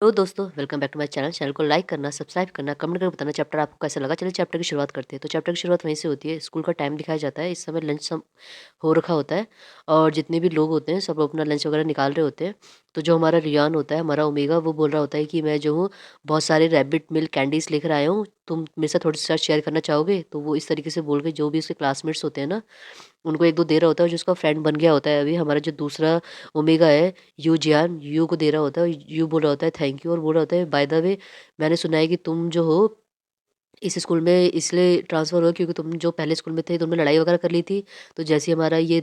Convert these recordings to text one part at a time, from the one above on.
तो दोस्तों welcome back to my channel को लाइक करना, सब्सक्राइब करना, कमेंट करके बताना चैप्टर आपको कैसा लगा। चलिए चैप्टर की शुरुआत करते हैं। तो चैप्टर की शुरुआत वहीं से होती है। स्कूल का टाइम दिखाया जाता है। इस समय लंच सम हो रखा होता है और जितने भी लोग होते हैं सब लोग अपना लंच वगैरह निकाल रहे होते हैं। तो जो हमारा रियान होता है, हमारा ओमेगा, वो बोल रहा होता है कि मैं जो हूँ बहुत सारे रैबिट मिल्क कैंडीज़ लेकर आया हूँ, तुम मेरे साथ थोड़ी सी साथ शेयर करना चाहोगे? तो वो इस तरीके से बोल के जो भी उसके क्लासमेट्स होते हैं ना, उनको 1-2 दे रहा होता है और जो उसका फ्रेंड बन गया होता है अभी हमारा जो दूसरा ओमेगा है, यू जियान, यू को दे रहा होता है। यू बोल रहा होता है थैंक यू और बोल रहा होता है बाय द वे, मैंने सुना है कि तुम जो हो इस स्कूल में इसलिए ट्रांसफ़र हुआ क्योंकि तुम जो पहले स्कूल में थे तुमने लड़ाई वगैरह कर ली थी। तो जैसे ही हमारा ये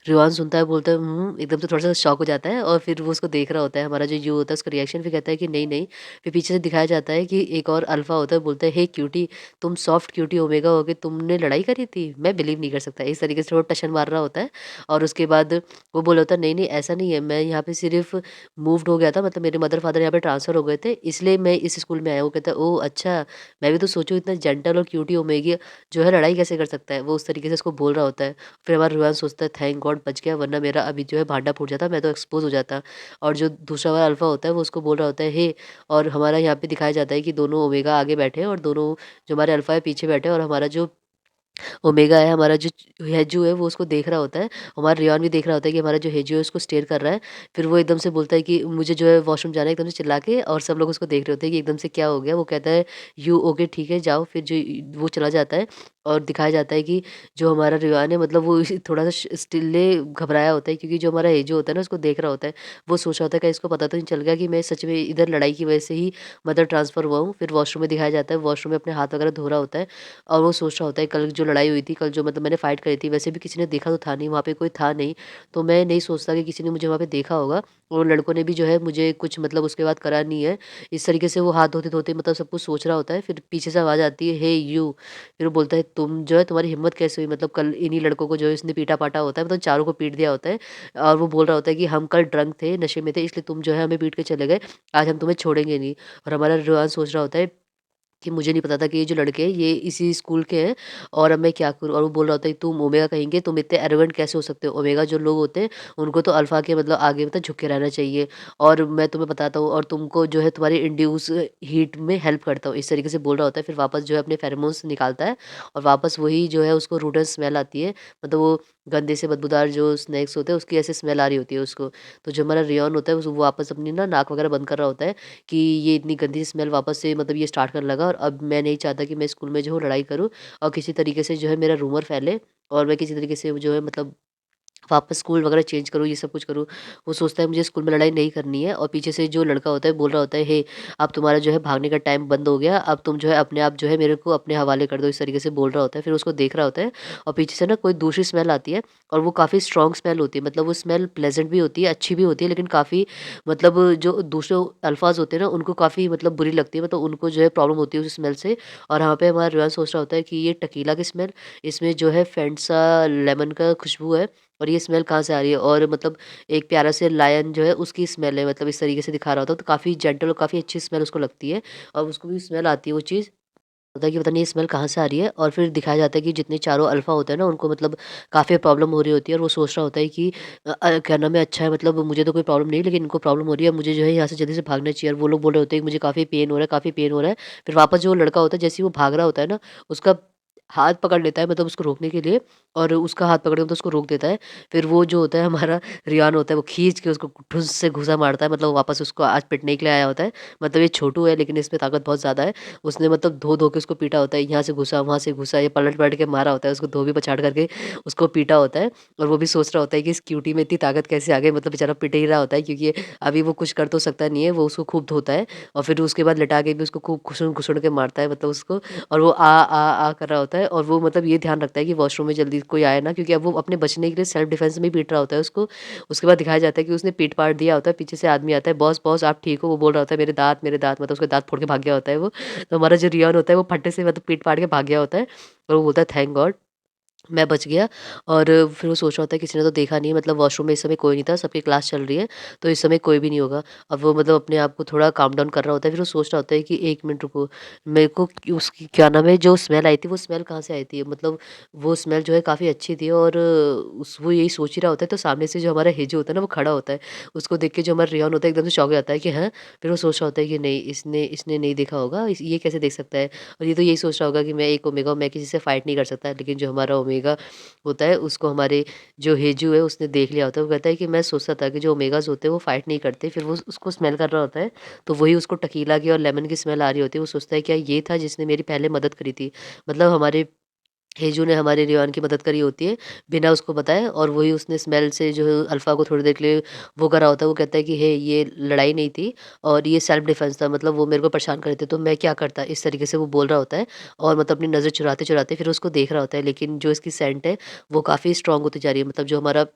रिवान सुनता है बोलता है एकदम से थोड़ा-सा शॉक हो जाता है और फिर वो उसको देख रहा होता है। हमारा जो यू होता है उसका रिएक्शन फिर कहता है कि नहीं, नहीं। फिर पीछे से दिखाया जाता है कि एक और अल्फ़ा होता है, बोलता है हे क्यूटी, तुम सॉफ्ट क्यूटी ओमेगा हो के तुमने लड़ाई करी थी? मैं बिलीव नहीं कर सकता। इस तरीके से वो टशन मार रहा होता है और उसके बाद वो बोला होता है नहीं, नहीं ऐसा नहीं है, मैं यहाँ पे सिर्फ़ मूव्ड हो गया था, मतलब मेरे मदर-फादर यहाँ पे ट्रांसफ़र हो गए थे इसलिए मैं इस स्कूल में आया हूँ। कहता है ओह! अच्छा। मैं भी तो सोचूँ इतना जेंटल और क्यूटी ओमेगा जो है लड़ाई कैसे कर सकता है? वो उस तरीके से उसको बोल रहा होता है। फिर हमारा रोयान सोचता है थैंक गॉड बच गया, वरना मेरा अभी जो है भांडा फूट जाता, मैं तो एक्सपोज़ हो जाता। और जो दूसरा वाला अल्फ़ा होता है वो उसको बोल रहा होता है हे, और हमारा यहाँ पे दिखाया जाता है कि दोनों ओमेगा आगे बैठे हैं और दोनों जो हमारे अल्फ़ा है पीछे बैठे हैं और हमारा जो ओमेगा है, हमारा जो हेजू है वो उसको देख रहा होता है। हमारा रियान भी देख रहा होता है कि हमारा जो हेजू है उसको स्टेयर कर रहा है। फिर वो एकदम से बोलता है कि मुझे जो है वॉशरूम जाना है, एकदम से चिल्ला के, और सब लोग उसको देख रहे होते हैं कि एकदम से क्या हो गया? वो कहता है यू ओके ठीक है जाओ। फिर जो वो चला जाता है और दिखाया जाता है कि जो हमारा रियान है मतलब वो थोड़ा-सा स्टिल्ले घबराया होता है क्योंकि जो हमारा हेजू होता है ना उसको देख रहा होता है। वो सोच रहा होता है कहीं इसको पता तो नहीं चल गया कि मैं सच में इधर लड़ाई की वज़ह से ही मदर ट्रांसफ़र हुआ हूँ। फिर वॉशरूम में दिखाया जाता है, वॉशरूम में अपने हाथ वगैरह धो रहा होता है और वो सोच रहा होता है कल जो लड़ाई हुई थी, कल जो मतलब मैंने फ़ाइट करी थी, वैसे भी किसी ने देखा तो था नहीं, वहाँ पे कोई था नहीं। तो मैं नहीं सोचता कि किसी ने मुझे वहाँ पे देखा होगा और लड़कों ने भी जो है मुझे कुछ मतलब उसके बाद करा नहीं है। इस तरीके से वो हाथ धोते-धोते मतलब सब कुछ सोच रहा होता है। फिर पीछे से आवाज़ आती है, हे यू। फिर वो बोलता है तुम जो है तुम्हारी हिम्मत कैसे हुई? मतलब कल इन्हीं लड़कों को जो है इसने पीटा-पाटा होता है, मतलब चारों को पीट दिया होता है। और वो बोल रहा होता है कि हम कल ड्रंक थे, नशे में थे, इसलिए तुम जो है हमें पीट के चले गए। आज हम तुम्हें छोड़ेंगे नहीं। और हमारा रोहान सोच रहा होता है कि मुझे नहीं पता था कि ये जो लड़के हैं ये इसी स्कूल के हैं और अब मैं क्या करूँ? और वो बोल रहा होता है तुम ओमेगा कहेंगे, तुम इतने एरोगेंट कैसे हो सकते हो? ओमेगा जो लोग होते हैं उनको तो अल्फा के मतलब आगे मतलब झुक के रहना चाहिए और मैं तुम्हें बताता हूँ और तुमको जो है तुम्हारी इंड्यूस हीट में हेल्प करता हूँ। इस तरीके से बोल रहा होता है। फिर वापस जो है अपने फेरोमोन्स निकालता है और वापस वही जो है उसको रूडन स्मेल आती है। मतलब वो गंदे से बदबूदार जो स्नैक्स होते हैं उसकी ऐसे स्मेल आ रही होती है उसको। तो जो हमारा रेयन होता है वो वापस अपनी ना नाक वगैरह बंद कर रहा होता है कि ये इतनी गंदी स्मेल वापस से मतलब ये स्टार्ट करने लगा और अब मैं नहीं चाहता कि मैं स्कूल में जो हूँ लड़ाई करूँ और किसी तरीके से जो है मेरा रूमर फैले और मैं किसी तरीके से जो है मतलब वापस स्कूल वगैरह चेंज करूँ, ये सब कुछ करूँ। वो सोचता है मुझे स्कूल में लड़ाई नहीं करनी है और पीछे से जो लड़का होता है बोल रहा होता है, हे अब तुम्हारा जो है भागने का टाइम बंद हो गया, अब तुम जो है अपने आप जो है मेरे को अपने हवाले कर दो, इस तरीके से बोल रहा होता है। फिर उसको देख रहा होता है और पीछे से ना कोई दूसरी स्मेल आती है और वो काफ़ी स्ट्रॉन्ग स्मेल होती है। मतलब वो स्मेल प्लेज़ेंट भी होती है, अच्छी भी होती है, लेकिन काफ़ी मतलब जो दूसरे अल्फ़ाज़ होते हैं ना उनको काफ़ी मतलब बुरी लगती है, मतलब उनको जो है प्रॉब्लम होती है उस स्मेल से। और यहाँ पे हमारा रेवान सोच रहा होता है कि ये टकीला की स्मेल, इसमें जो है फेंटा लेमन का खुशबू है और ये स्मेल कहाँ से आ रही है? और मतलब एक प्यारा से लायन जो है उसकी स्मेल है, मतलब इस तरीके से दिखा रहा होता है, तो काफ़ी जेंटल और काफ़ी अच्छी स्मेल उसको लगती है और उसको भी स्मेल आती है वो चीज़। होता है कि पता नहीं ये स्मेल कहाँ से आ रही है और फिर दिखाया जाता है कि जितने चारों अल्फ़ा होते हैं ना उनको मतलब काफ़ी प्रॉब्लम हो रही होती है और वो सोच रहा होता है कि क्या नाम है, अच्छा है मतलब मुझे तो कोई प्रॉब्लम नहीं है लेकिन इनको प्रॉब्लम हो रही है, मुझे जो है यहाँ से जल्दी से भागना चाहिए। और वो लोग बोल रहे होते हैं कि मुझे काफ़ी पेन हो रहा है, काफ़ी पेन हो रहा है। फिर वापस जो लड़का होता है जैसे ही वो भाग रहा होता है ना, उसका हाथ पकड़ लेता है मतलब उसको रोकने के लिए और उसका हाथ पकड़ के मतलब उसको रोक देता है। फिर वो जो होता है हमारा रियान होता है वो खींच के उसको ठुस से घूसा मारता है, मतलब वो वापस उसको आज पिटने के लिए आया होता है। मतलब ये छोटू है लेकिन इसमें ताकत बहुत ज़्यादा है। उसने मतलब धो-धो के उसको पीटा होता है, यहाँ से घुसा, वहाँ से घुसा, ये पलट-पलट के मारा होता है, उसको धोबी-पछाड़ करके उसको पीटा होता है। और वो भी सोच रहा होता है कि इस क्यूटी में इतनी ताकत कैसे आ गई, मतलब बेचारा पिट ही रहा होता है क्योंकि अभी वो कुछ कर तो सकता नहीं है, वो उसको खूब धोता है और फिर उसके बाद लिटा के भी उसको खूब घुसुड़-घुसुड़ के मारता है मतलब उसको। और वो आ कर रहा होता है और वो मतलब ये ध्यान रखता है कि वॉशरूम में जल्दी कोई आए ना, क्योंकि अब वो अपने बचने के लिए सेल्फ डिफेंस में ही पीट रहा होता है उसको। उसके बाद दिखाया जाता है कि उसने पीट-पाट दिया होता है, पीछे से आदमी आता है, "बॉस, बॉस आप ठीक हो?" वो बोल रहा होता है, मेरे दाँत" मतलब उसके दाँत फोड़ के भाग गया होता है वो। तो हमारा जो रियान होता है वो फट्टे से मतलब पीट-पाट के भाग गया होता है और वो बोलता है थैंक गॉड। मैं बच गया और फिर वो सोच रहा होता है किसी ने तो देखा नहीं है, मतलब वॉशरूम में इस समय कोई नहीं था, सबकी क्लास चल रही है, तो इस समय कोई भी नहीं होगा। अब वो मतलब अपने आप को थोड़ा काम डाउन कर रहा होता है, फिर वो सोच रहा होता है कि 1 मिनट रुको, मेरे को उसकी क्या नाम है, जो स्मेल आई थी वो स्मेल कहाँ से आई थी? मतलब वो स्मेल जो है काफ़ी अच्छी थी और उस वो यही सोच ही रहा होता है, तो सामने से जो हमारा हेजू होता है ना वो खड़ा होता है। उसको देख के जो हमारा रेहान होता है एकदम से चौंक जाता है कि हैं? फिर वो सोच रहा होता है कि नहीं, इसने इसने नहीं देखा होगा, ये कैसे देख सकता है? और ये तो यही सोच रहा होगा कि मैं एक ओमेगा हूँ, मैं किसी से फाइट नहीं कर सकता। लेकिन जो हमारा ओमेगा होता है, उसको हमारे जो हेजू है उसने देख लिया होता है। वो कहता है कि मैं सोचता था कि जो ओमेगाज़ होते हैं वो फाइट नहीं करते। फिर वो उसको स्मेल कर रहा होता है, तो वही उसको टकीला की और लेमन की स्मेल आ रही होती है। वो सोचता है क्या ये था जिसने मेरी पहले मदद करी थी? मतलब हमारे हेजू ने हमारे रेहान की मदद करी होती है, बिना उसको बताए, और वही उसने स्मेल से जो है अल्फ़ा को थोड़ी देर के लिए वो करा होता है। वो कहता है कि हे ये लड़ाई नहीं थी और ये सेल्फ डिफेंस था, मतलब वो मेरे को परेशान कर रहे थे तो मैं क्या करता? इस तरीके से वो बोल रहा होता है और मतलब अपनी नज़र चुराते-चुराते फिर उसको देख रहा होता है। लेकिन जो इसकी सेंट है वो काफ़ी स्ट्रॉन्ग होती जा रही है। मतलब जो हमारा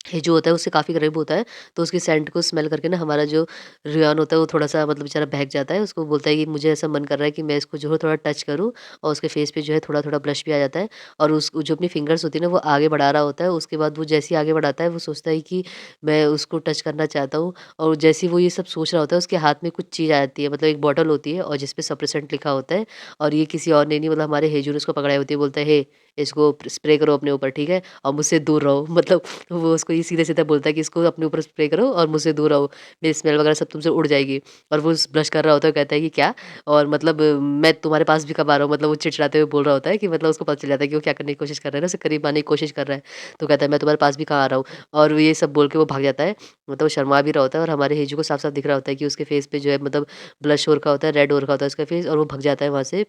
ये जो होता है उससे काफ़ी करीब होता है, तो उसकी सेंट को स्मेल करके ना हमारा जो रेहान होता है वो थोड़ा-सा मतलब बेचारा बहक जाता है। उसको बोलता है कि मुझे ऐसा मन कर रहा है कि मैं इसको जो है थोड़ा टच करूँ, और उसके फेस पे जो है थोड़ा-थोड़ा ब्लश भी आ जाता है और उस जो अपनी फिंगर्स होती है ना वो आगे बढ़ा रहा होता है। उसके बाद वो जैसे ही आगे बढ़ाता है वो सोचता है कि मैं उसको टच करना चाहता हूँ, और जैसे ही वो ये सब सोच रहा होता है उसके हाथ में कुछ चीज़ आ जाती है, मतलब एक बॉटल होती है और जिसपे सप्रेसेंट लिखा होता है, और ये किसी और ने नहीं, मतलब हमारे हेजू ने उसको पकड़ाई होती है। बोलता है, "हे! इसको स्प्रे करो अपने ऊपर, ठीक है? और मुझसे दूर रहो।" मतलब तो वो उसको ये सीधे-सीधे बोलता है कि इसको अपने ऊपर स्प्रे करो और मुझसे दूर रहो, मेरी स्मेल वगैरह सब तुमसे उड़ जाएगी। और वो स ब्लश कर रहा होता है, कहता है कि क्या? और मतलब मैं तुम्हारे पास भी कब आ रहा हूँ? मतलब वो चिड़चिड़ाते हुए बोल रहा होता है कि मतलब उसको पता चल जाता है कि वो क्या करने की कोशिश कर रहा है ना, उसे करीब आने की कोशिश कर रहा है। तो कहता है मैं तुम्हारे पास भी कहाँ आ रहा हूँ? और वो ये सब बोल के वो भाग जाता है। मतलब वो शर्मा भी रहा होता है और हमारे हेजू को साफ-साफ दिख रहा होता है कि उसके फेस पे जो है मतलब ब्लश हो रखा होता है, रेड हो रखा होता है उसका फेस, और वो भग जाता है वहाँ से।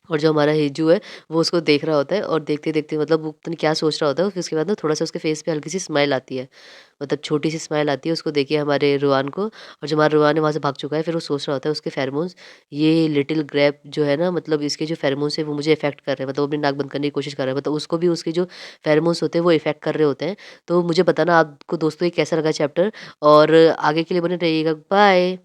और जो हमारा हेजू है, वो उसको देख रहा होता है और देखते-देखते मतलब वो पता नहीं क्या सोच रहा होता है, फिर उसके बाद ना थोड़ा-सा उसके फेस पे हल्की-सी स्माइल आती है। मतलब छोटी-सी स्माइल आती है उसको देख के हमारे रुआन को, और जो हमारा रुआन है वहाँ से भाग चुका है, फिर वो सोच रहा होता है उसके फेरोमोन्स, ये लिटिल ग्रैब जो है ना, मतलब इसके जो फेरोमोन्स हैं वो मुझे इफ़ेक्ट कर रहे हैं, मतलब वो अपनी नाक बंद करने की कोशिश कर रहा है। मतलब उसको भी उसके जो फेरोमोन्स होते हैं वो इफ़ेक्ट कर रहे होते हैं। तो मुझे बताना आपको दोस्तों ये कैसा लगा चैप्टर, और आगे के लिए बने रहिएगा। बाय।